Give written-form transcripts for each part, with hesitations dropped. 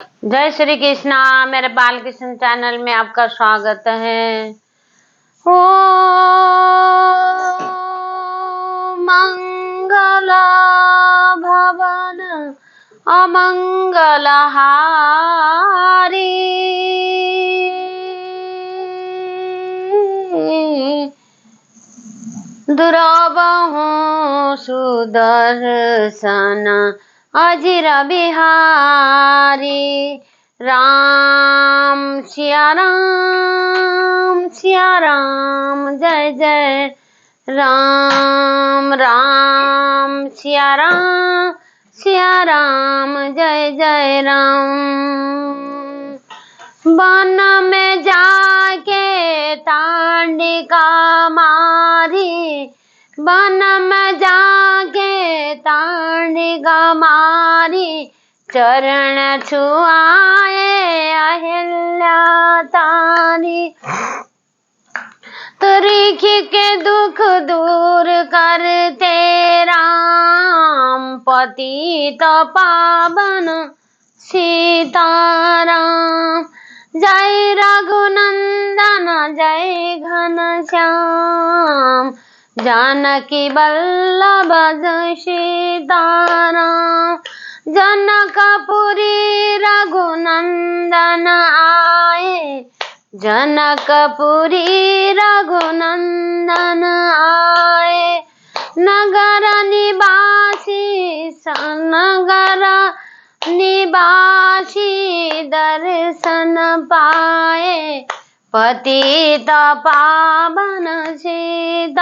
जय श्री कृष्णा। मेरे बाल कृष्ण चैनल में आपका स्वागत है। ओ मंगल भवन अमंगल हारी, दुर्लभहु सुदर्शन अजिर बिहारी। राम सिया राम जय जय राम। राम सिया राम जय जय राम। वन में जाके तांडिका मारी, वन में जाके तांडिका मारी, चरण छुआए अहिल्या तारी। तरीखी के दुख दूर करते राम, पतित पावन सीताराम। जय रघुनंदन जय घनश्याम, जानकी वल्लभ जय सीताराम। जनकपुरी रघुनंदन आए, जनकपुरी रघुनंदन आए। नगर निवासी दर्शन पाए, पतित पावन सीताराम।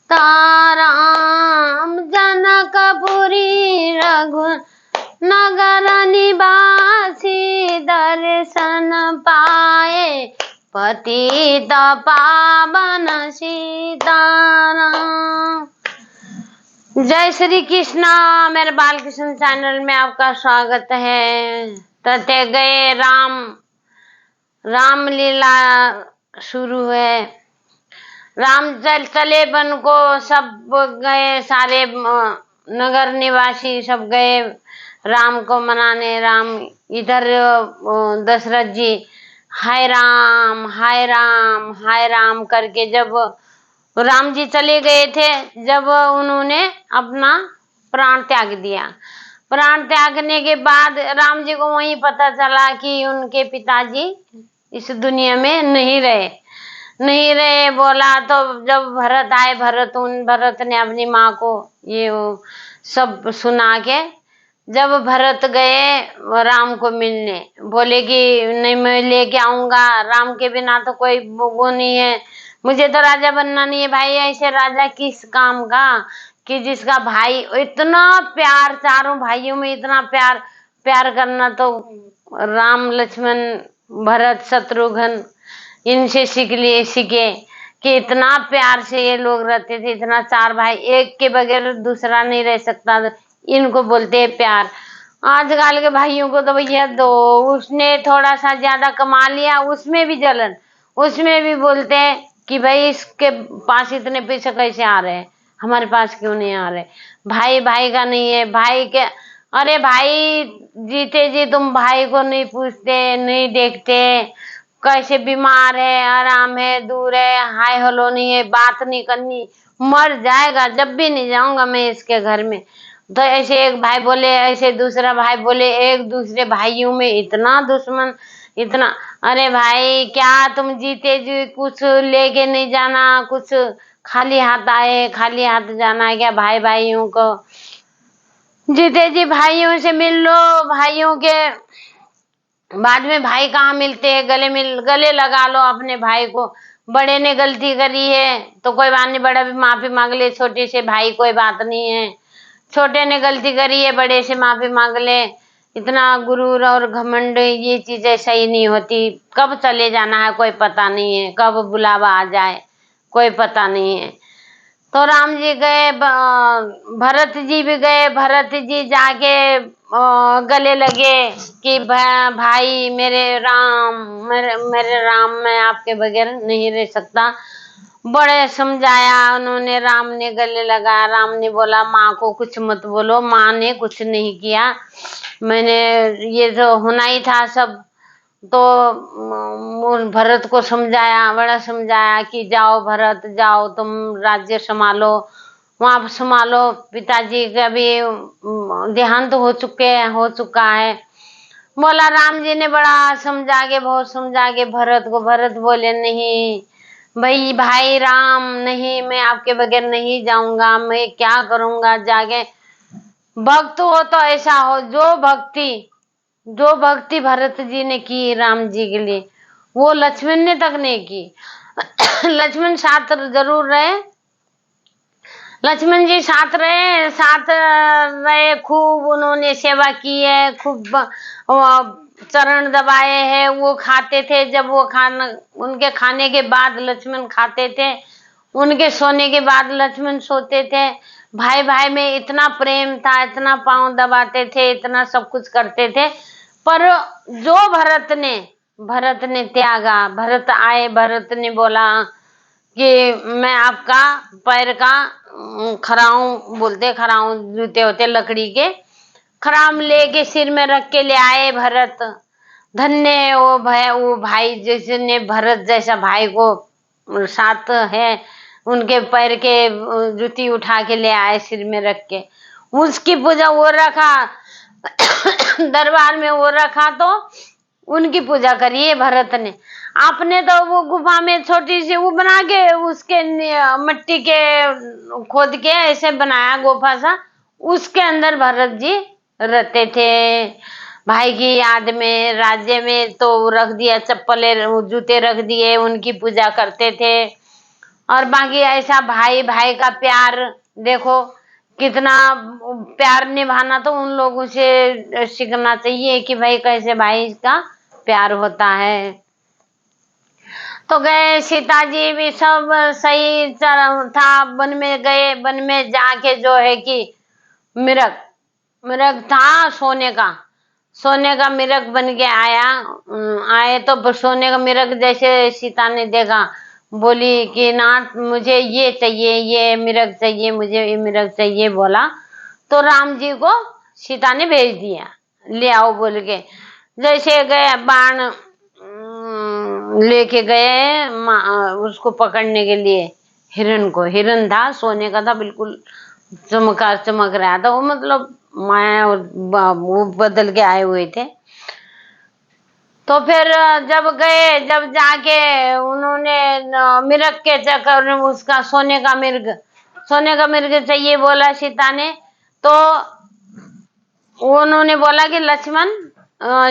ताराम जनकपुरी नगर निवासी दर्शन पाए, पतित पावन सीताराम। जय श्री कृष्णा। मेरे बाल कृष्ण चैनल में आपका स्वागत है। तथे गए रामलीला शुरू है। राम चले वन को, सब गए, सारे नगर निवासी सब गए राम को मनाने। राम इधर दशरथ जी हाय राम हाय राम हाय राम करके जब राम जी चले गए थे, जब उन्होंने अपना प्राण त्याग दिया। प्राण त्यागने के बाद राम जी को वहीं पता चला कि उनके पिताजी इस दुनिया में नहीं रहे। बोला तो जब भरत आए, भरत ने अपनी माँ को ये सब सुना के, जब भरत गए राम को मिलने, बोले कि नहीं मैं लेके आऊंगा, राम के बिना तो कोई वो नहीं है, मुझे तो राजा बनना नहीं है। भाई ऐसे राजा किस काम का कि जिसका भाई इतना प्यार, चारों भाइयों में इतना प्यार करना, तो राम लक्ष्मण भरत शत्रुघ्न इनसे सीखे कि इतना प्यार से ये लोग रहते थे। इतना चार भाई, एक के बगैर दूसरा नहीं रह सकता, इनको बोलते हैं प्यार। आजकल के भाइयों को तो भैया दो, उसने थोड़ा सा ज्यादा कमा लिया उसमें भी जलन, उसमें भी बोलते हैं कि भाई इसके पास इतने पैसे कैसे आ रहे हैं, हमारे पास क्यों नहीं आ रहे। भाई का नहीं है, भाई के अरे भाई जीते जी तुम भाई को नहीं पूछते, नहीं देखते, कैसे बीमार है, आराम है, दूर है, हाय हेलो नहीं है, बात नहीं करनी, मर जाएगा जब भी नहीं जाऊंगा मैं इसके घर में। तो ऐसे एक भाई बोले, ऐसे दूसरा भाई बोले, एक दूसरे भाइयों में इतना दुश्मन, इतना। अरे भाई क्या तुम जीते जी कुछ लेके नहीं जाना, कुछ खाली हाथ आए खाली हाथ जाना है क्या भाइयों को? जीते जी भाइयों से मिल लो, भाइयों के बाद में भाई कहाँ मिलते हैं, गले लगा लो अपने भाई को। बड़े ने गलती करी है तो कोई बात नहीं, बड़ा भी माफी मांग ले, छोटे से भाई कोई बात नहीं है। छोटे ने गलती करी है, बड़े से माफी मांग ले। इतना गुरूर और घमंड ये चीजें सही नहीं होती। कब चले जाना है कोई पता नहीं है, कब बुलावा आ जाए कोई पता नहीं है। तो राम जी गए, भरत जी भी गए। भरत जी जाके गले लगे कि भाई मेरे राम मैं आपके बगैर नहीं रह सकता। बड़े समझाया उन्होंने, राम ने गले लगाया। राम ने बोला माँ को कुछ मत बोलो, माँ ने कुछ नहीं किया, मैंने ये जो होना ही था सब। तो भरत को समझाया, बड़ा समझाया कि जाओ भरत जाओ, तुम राज्य संभालो, वहां संभालो, पिताजी का भी देहांत हो चुका है। बोला राम जी ने बड़ा समझा के, बहुत समझा के भरत को। भरत बोले नहीं भाई, भाई राम, नहीं मैं आपके बगैर नहीं जाऊंगा, मैं क्या करूंगा जाके। भक्त हो तो ऐसा हो, जो भक्ति भरत जी ने की राम जी के लिए, वो लक्ष्मण ने तक नहीं की। लक्ष्मण साथ जरूर रहे, लक्ष्मण जी साथ रहे, खूब उन्होंने सेवा की है, खूब चरण दबाए हैं। वो खाते थे, जब वो खाना, उनके खाने के बाद लक्ष्मण खाते थे, उनके सोने के बाद लक्ष्मण सोते थे। भाई भाई में इतना प्रेम था, इतना पांव दबाते थे, इतना सब कुछ करते थे। पर जो भरत ने त्यागा, भरत आए, भरत ने बोला कि मैं आपका पैर का खराऊं, बोलते खराऊं जूते होते लकड़ी के, खराम लेके सिर में रख के ले आए भरत। धन्य वो भाई जिसने भरत जैसा भाई को साथ है, उनके पैर के जूती उठा के ले आए सिर में रख के। उसकी पूजा वो रखा, दरबार में वो रखा, तो उनकी पूजा करिए भरत ने। आपने तो वो गुफा में छोटी सी वो बना के, उसके मिट्टी के खोद के ऐसे बनाया गुफा सा, उसके अंदर भरत जी रहते थे। भाई की याद में राज्य में तो रख दिया, चप्पलें जूते रख दिए, उनकी पूजा करते थे। और बाकी ऐसा भाई भाई का प्यार देखो, कितना प्यार निभाना, तो उन लोगों से सीखना चाहिए कि भाई कैसे भाई का प्यार होता है। तो गए, सीता जी भी सब सही था, वन में गए, वन में जाके जो है कि मिरग था सोने का मिरग बन के आए तो सोने का मिरग जैसे सीता ने देखा, बोली कि नाथ मुझे ये चाहिए, ये मिरग चाहिए, मुझे ये मिरग चाहिए बोला। तो राम जी को सीता ने भेज दिया, ले आओ बोल के। जैसे गए, बाण लेके गए उसको पकड़ने के लिए, हिरण को। हिरण था, सोने का था, बिल्कुल चमक रहा था वो, मतलब माया वो बदल के आए हुए थे। तो फिर जब जाके उन्होंने मिर्ग के चक्कर में उसका सोने का मिर्ग चाहिए बोला सीता ने। तो उन्होंने बोला कि लक्ष्मण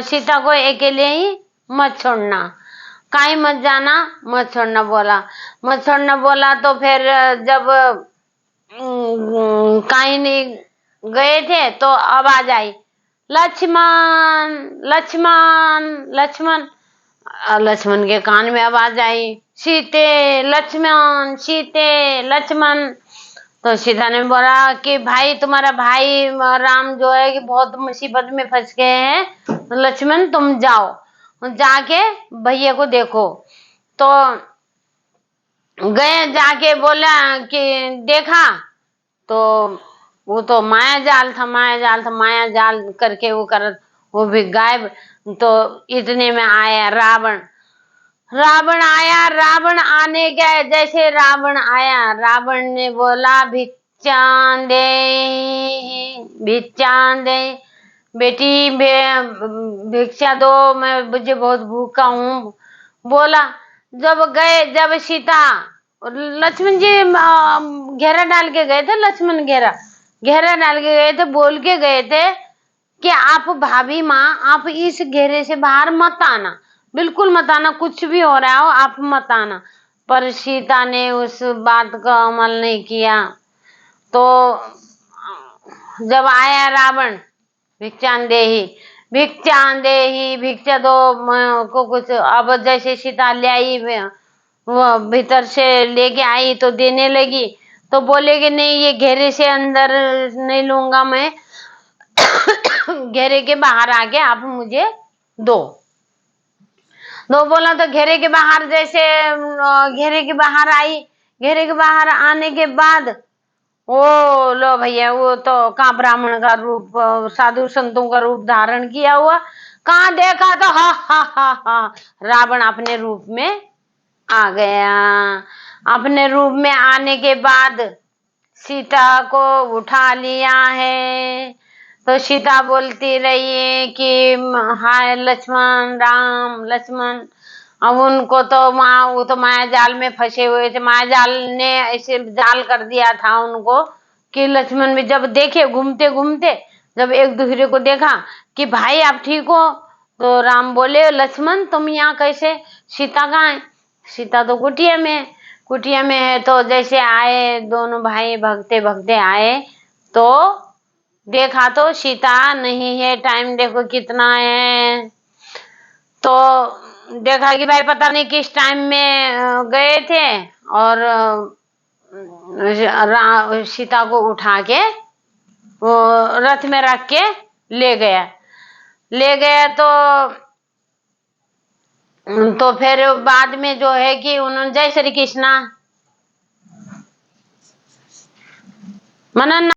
सीता को अकेले ही मत छोड़ना, कहीं मत जाना, मत छोड़ना बोला। तो फिर जब कहीं नहीं गए थे तो आवाज आई, लक्ष्मण लक्ष्मण लक्ष्मण। लक्ष्मण के कान में आवाज आई, सीते लक्ष्मण सीते लक्ष्मण। तो सीता ने बोला कि भाई तुम्हारा भाई राम जो है कि बहुत मुसीबत में फंस गए हैं, तो लक्ष्मण तुम जाओ, जाके भैया को देखो। तो गए, जाके बोला कि देखा तो वो तो माया जाल था, माया जाल करके वो भी गायब। तो इतने में आया रावण आने गए। जैसे रावण आया, रावण ने बोला भिक्षां दे बेटी, भिक्षा दो, मैं मुझे बहुत भूखा हूँ बोला। जब सीता लक्ष्मण जी घेरा डाल के गए थे, लक्ष्मण घेरा डाल के गए थे, बोल के गए थे कि आप भाभी माँ, आप इस घेरे से बाहर मत आना, बिल्कुल मत आना, कुछ भी हो रहा हो आप मत आना। पर सीता ने उस बात का अमल नहीं किया। तो जब आया रावण, भिक्षां देही भिक्षा दो को कुछ। अब जैसे सीता ले आई, वो भीतर से लेके आई तो देने लगी, तो बोले कि नहीं, ये घेरे से अंदर नहीं लूंगा मैं, घेरे के बाहर आके आप मुझे दो। बोला तो घेरे के बाहर, जैसे घेरे के बाहर आई, घेरे के बाहर आने के बाद ओ लो भैया, वो तो कहाँ ब्राह्मण का रूप, साधु संतों का रूप धारण किया हुआ, कहाँ देखा तो हा रावण अपने रूप में आ गया। अपने रूप में आने के बाद सीता को उठा लिया है। तो सीता बोलती रही है कि हाय लक्ष्मण, राम लक्ष्मण। अब उनको तो वो तो माया जाल में फंसे हुए थे, माया जाल ने ऐसे जाल कर दिया था उनको कि लक्ष्मण भी जब देखे घूमते घूमते, जब एक दूसरे को देखा कि भाई आप ठीक हो, तो राम बोले लक्ष्मण तुम यहाँ कैसे, सीता कहाँ है? सीता तो कुटिया में है। तो जैसे आए दोनों भाई भगते भगते आए तो देखा तो सीता नहीं है। टाइम देखो कितना है। तो देखा कि भाई पता नहीं किस टाइम में गए थे, और सीता को उठा के वो रथ में रख के ले गया। तो फिर बाद में जो है कि उन्होंने जय श्री कृष्णा मनन